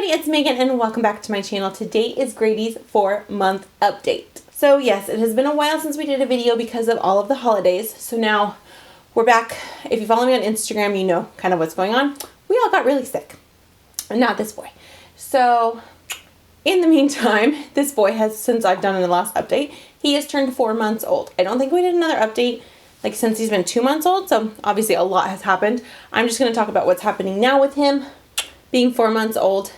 everybody, it's Megan and welcome back to my channel. Today is Grady's 4-month update. So yes, it has been a while since we did a video because of all of the holidays. So now we're back. If you follow me on Instagram, you know kind of what's going on. We all got really sick. Not this boy. So in the meantime, this boy has, since I've done in the last update, he has turned 4 months old. I don't think we did another update like since he's been 2 months old. So obviously a lot has happened. I'm just going to talk about what's happening now with him being 4 months old.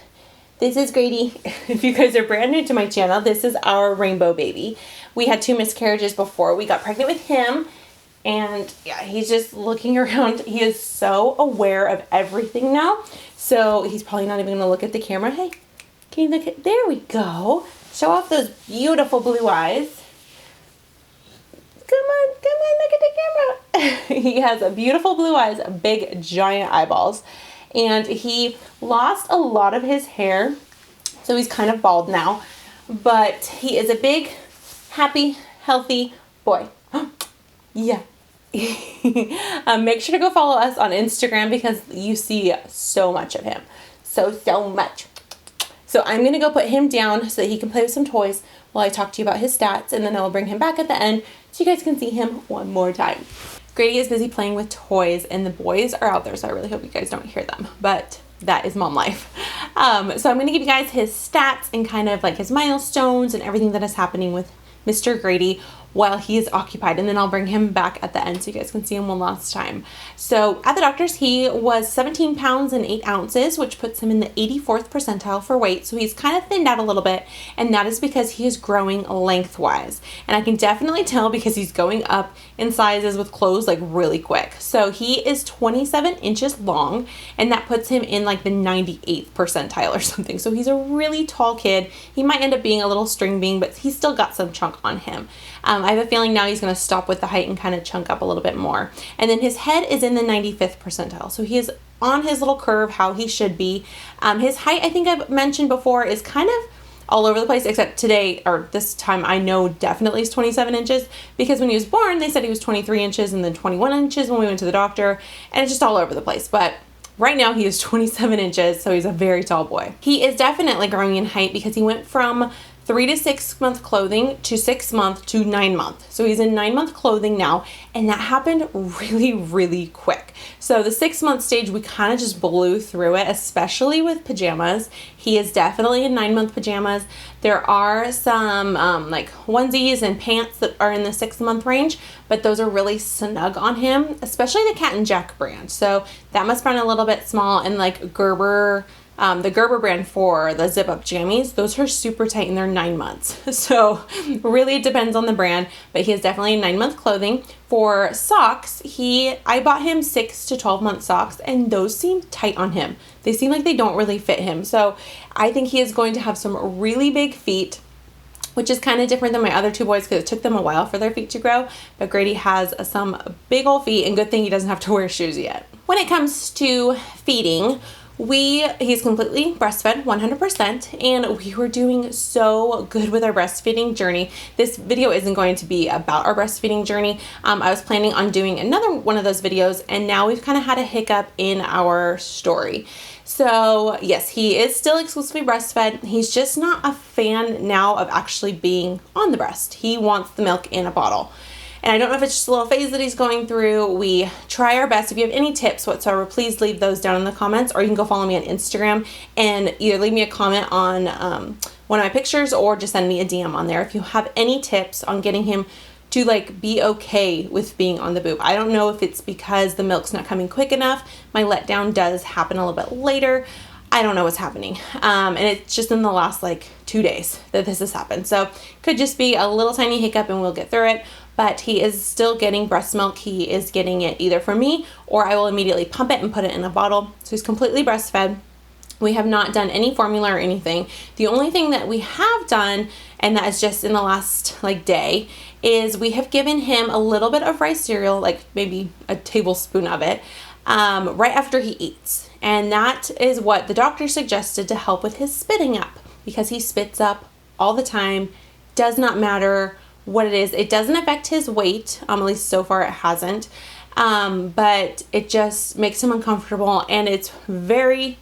This is Grady. If you guys are brand new to my channel, this is our rainbow baby. We had 2 miscarriages before we got pregnant with him. And yeah, he's just looking around. He is so aware of everything now. So he's probably not even going to look at the camera. Hey, can you look at, there we go. Show off those beautiful blue eyes. Come on, look at the camera. He has a beautiful blue eyes, big giant eyeballs. And he lost a lot of his hair, so he's kind of bald now. But he is a big, happy, healthy boy. Yeah. Make sure to go follow us on Instagram because you see so much of him. So much. So I'm going to go put him down so that he can play with some toys while I talk to you about his stats. And then I'll bring him back at the end so you guys can see him one more time. Grady is busy playing with toys and the boys are out there, so I really hope you guys don't hear them, but that is mom life. So I'm going to give you guys his stats and kind of like his milestones and everything that is happening with Mr. Grady while he is occupied, and then I'll bring him back at the end so you guys can see him one last time. So at the doctor's, he was 17 pounds and 8 ounces, which puts him in the 84th percentile for weight. So he's kind of thinned out a little bit, and that is because he is growing lengthwise. And I can definitely tell because he's going up in sizes with clothes like really quick. So he is 27 inches long, and that puts him in like the 98th percentile or something. So he's a really tall kid. He might end up being a little string bean, but he's still got some chunk on him. I have a feeling now he's going to stop with the height and kind of chunk up a little bit more. And then his head is in the 95th percentile. So he is on his little curve, how he should be. His height, I think I've mentioned before, is kind of all over the place, except today, or this time, I know definitely is 27 inches because when he was born, they said he was 23 inches and then 21 inches when we went to the doctor, and it's just all over the place. But right now he is 27 inches, so he's a very tall boy. He is definitely growing in height because he went from 3 to 6 month clothing to 6 month to 9 month. So he's in 9 month clothing now, and that happened really quick. So the 6 month stage, we kind of just blew through it, especially with pajamas. He is definitely in 9 month pajamas. There are some like onesies and pants that are in the 6 month range, but those are really snug on him, especially the Cat and Jack brand. So that must run a little bit small, and like Gerber, the Gerber brand for the zip up jammies, those are super tight and they're 9 months. So really it depends on the brand, but he is definitely in 9 month clothing. For socks, I bought him 6 to 12 month socks, and those seem tight on him. They seem like they don't really fit him. So I think he is going to have some really big feet, which is kind of different than my other 2 boys because it took them a while for their feet to grow. But Grady has some big old feet, and good thing he doesn't have to wear shoes yet. When it comes to feeding, he's completely breastfed 100%, and we were doing so good with our breastfeeding journey. This video isn't going to be about our breastfeeding journey. I was planning on doing another one of those videos, and now we've kind of had a hiccup in our story. So yes, he is still exclusively breastfed. He's just not a fan now of actually being on the breast. He wants the milk in a bottle. And I don't know if it's just a little phase that he's going through. We try our best. If you have any tips whatsoever, please leave those down in the comments, or you can go follow me on Instagram and either leave me a comment on one of my pictures or just send me a DM on there if you have any tips on getting him to like be okay with being on the boob. I don't know if it's because the milk's not coming quick enough. My letdown does happen a little bit later. I don't know what's happening. And it's just in the last like 2 days that this has happened. So could just be a little tiny hiccup and we'll get through it. But he is still getting breast milk. He is getting it either from me, or I will immediately pump it and put it in a bottle. So he's completely breastfed. We have not done any formula or anything. The only thing that we have done, and that is just in the last like day, is we have given him a little bit of rice cereal, like maybe a tablespoon of it, right after he eats. And that is what the doctor suggested to help with his spitting up, because he spits up all the time. Does not matter what it is. It doesn't affect his weight, at least so far it hasn't, but it just makes him uncomfortable, and it's very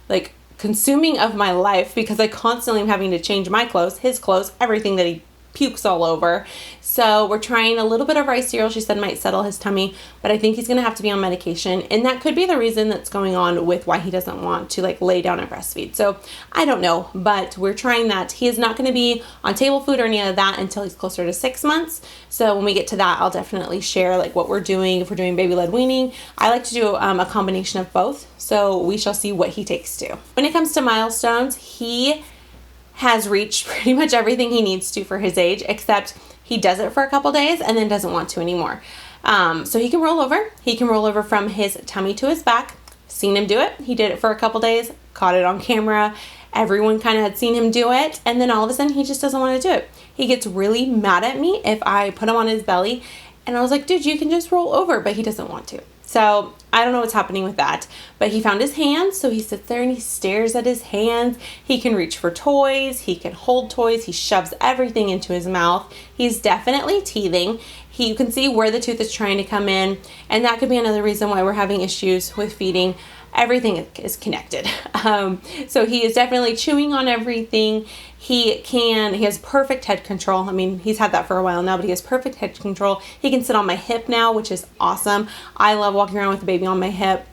like consuming of my life because I constantly am having to change my clothes, his clothes, everything that he pukes all over. So we're trying a little bit of rice cereal, she said might settle his tummy, but I think he's going to have to be on medication. And that could be the reason that's going on with why he doesn't want to like lay down and breastfeed. So I don't know, but we're trying that. He is not going to be on table food or any of that until he's closer to 6 months. So when we get to that, I'll definitely share like what we're doing. If we're doing baby-led weaning, I like to do a combination of both. So we shall see what he takes to. When it comes to milestones, he has reached pretty much everything he needs to for his age, except he does it for a couple days and then doesn't want to anymore. So he can roll over. He can roll over from his tummy to his back. Seen him do it. He did it for a couple days, caught it on camera. Everyone kind of had seen him do it. And then all of a sudden he just doesn't want to do it. He gets really mad at me if I put him on his belly. And I was like, dude, you can just roll over, but he doesn't want to. So I don't know what's happening with that, but he found his hands. So he sits there and he stares at his hands. He can reach for toys. He can hold toys. He shoves everything into his mouth. He's definitely teething. You can see where the tooth is trying to come in. And that could be another reason why we're having issues with feeding. Everything is connected. So he is definitely chewing on everything. He has perfect head control. I mean, he's had that for a while now, but he has perfect head control. He can sit on my hip now, which is awesome. I love walking around with the baby on my hip.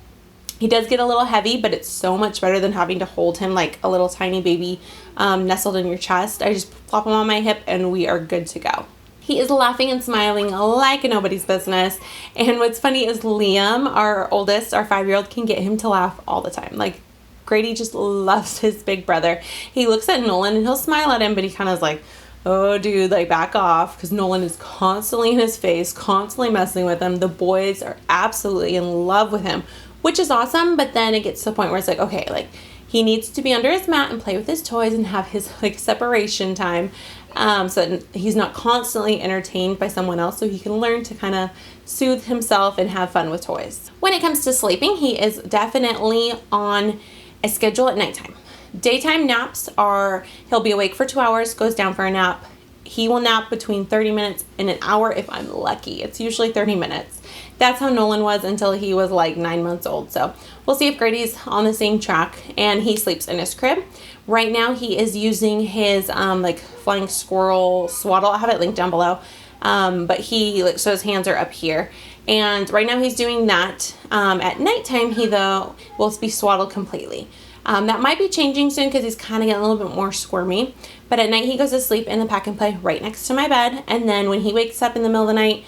He does get a little heavy, but it's so much better than having to hold him like a little tiny baby nestled in your chest. I just plop him on my hip and we are good to go. He is laughing and smiling like nobody's business. And what's funny is Liam, our oldest, our 5-year-old, can get him to laugh all the time. Like, Grady just loves his big brother. He looks at Nolan and he'll smile at him, but he kind of is like, oh, dude, like back off, because Nolan is constantly in his face, constantly messing with him. The boys are absolutely in love with him, which is awesome. But then it gets to the point where it's like, okay, like he needs to be under his mat and play with his toys and have his like separation time. So that he's not constantly entertained by someone else, so he can learn to kind of soothe himself and have fun with toys. When it comes to sleeping, he is definitely on a schedule at nighttime. Daytime naps he'll be awake for 2 hours, goes down for a nap. He will nap between 30 minutes and an hour if I'm lucky. It's usually 30 minutes. That's how Nolan was until he was like 9 months old. So we'll see if Grady's on the same track. And he sleeps in his crib. Right now he is using his like flying squirrel swaddle. I have it linked down below. But so his hands are up here. And right now he's doing that. At nighttime he though will be swaddled completely. That might be changing soon because he's kind of getting a little bit more squirmy. But at night he goes to sleep in the pack and play right next to my bed. And then when he wakes up in the middle of the night,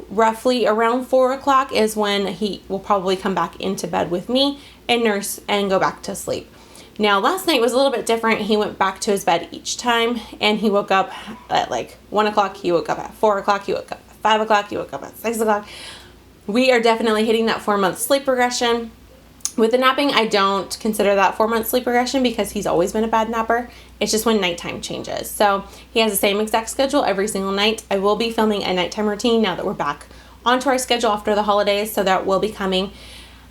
roughly around 4 o'clock is when he will probably come back into bed with me and nurse and go back to sleep. Now last night was a little bit different. He went back to his bed each time and he woke up at like 1 o'clock. He woke up at 4 o'clock. He woke up at 5 o'clock. He woke up at 6 o'clock. We are definitely hitting that 4-month sleep regression. With the napping, I don't consider that 4-month sleep regression because he's always been a bad napper. It's just when nighttime changes. So he has the same exact schedule every single night. I will be filming a nighttime routine now that we're back onto our schedule after the holidays. So that will be coming.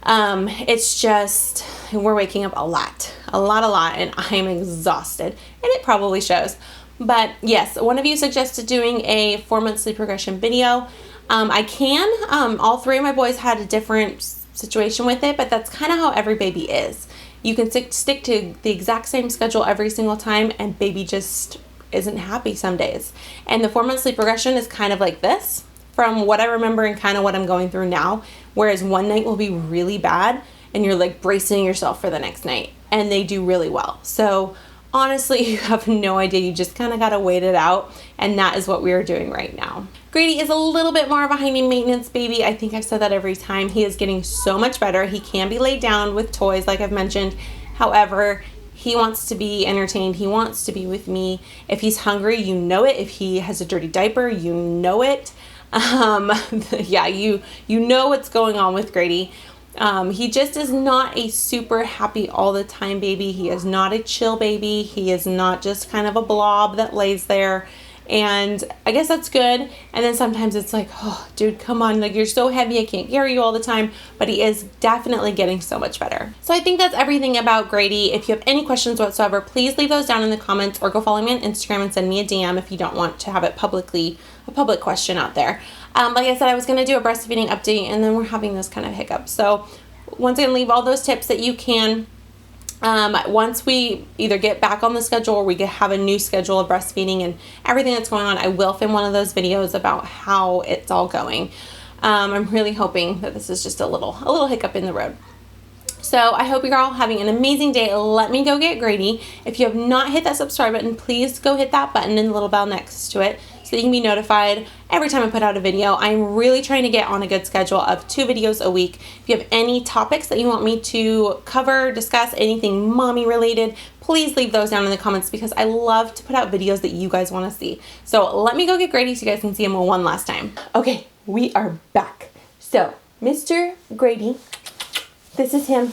It's just, we're waking up a lot, and I'm exhausted, and it probably shows. But yes, one of you suggested doing a 4-month sleep regression video. I can, all 3 of my boys had a different situation with it, but that's kind of how every baby is. You can stick to the exact same schedule every single time, and baby just isn't happy some days. And the 4-month sleep regression is kind of like this, from what I remember and kind of what I'm going through now. Whereas one night will be really bad and you're like bracing yourself for the next night, and they do really well. So honestly, you have no idea. You just kind of got to wait it out. And that is what we are doing right now. Grady is a little bit more of a high maintenance baby. I think I've said that every time. He is getting so much better. He can be laid down with toys, like I've mentioned. However, he wants to be entertained. He wants to be with me. If he's hungry, you know it. If he has a dirty diaper, you know it. Yeah, you know what's going on with Grady. He just is not a super happy all the time baby. He is not a chill baby. He is not just kind of a blob that lays there. And I guess that's good. And then sometimes it's like, oh, dude, come on. Like, you're so heavy. I can't carry you all the time. But he is definitely getting so much better. So I think that's everything about Grady. If you have any questions whatsoever, please leave those down in the comments or go follow me on Instagram and send me a DM if you don't want to have it a public question out there. Like I said, I was going to do a breastfeeding update, and then we're having this kind of hiccup. So once again, leave all those tips that you can Once we either get back on the schedule or we have a new schedule of breastfeeding and everything that's going on, I will film one of those videos about how it's all going. I'm really hoping that this is just a little hiccup in the road. So I hope you're all having an amazing day. Let me go get Grady. If you have not hit that subscribe button, please go hit that button and the little bell next to it so that you can be notified every time I put out a video. I'm really trying to get on a good schedule of 2 videos a week. If you have any topics that you want me to cover, discuss, anything mommy related, please leave those down in the comments because I love to put out videos that you guys want to see. So let me go get Grady so you guys can see him one last time. Okay, we are back. So Mr. Grady, this is him.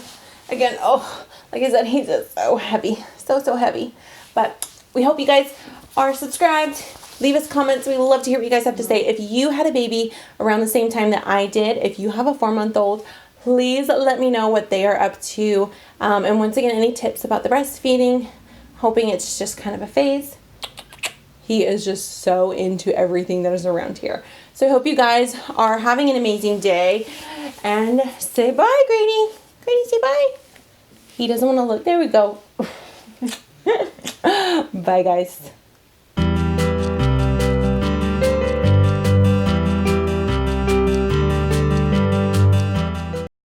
Again, oh, like I said, he's just so heavy. So heavy. But we hope you guys are subscribed. Leave us comments. We love to hear what you guys have to say. If you had a baby around the same time that I did, if you have a 4-month-old, please let me know what they are up to. And once again, any tips about the breastfeeding. Hoping it's just kind of a phase. He is just so into everything that is around here. So I hope you guys are having an amazing day. And say bye, Grady. Grady, say bye. He doesn't want to look. There we go. Bye, guys.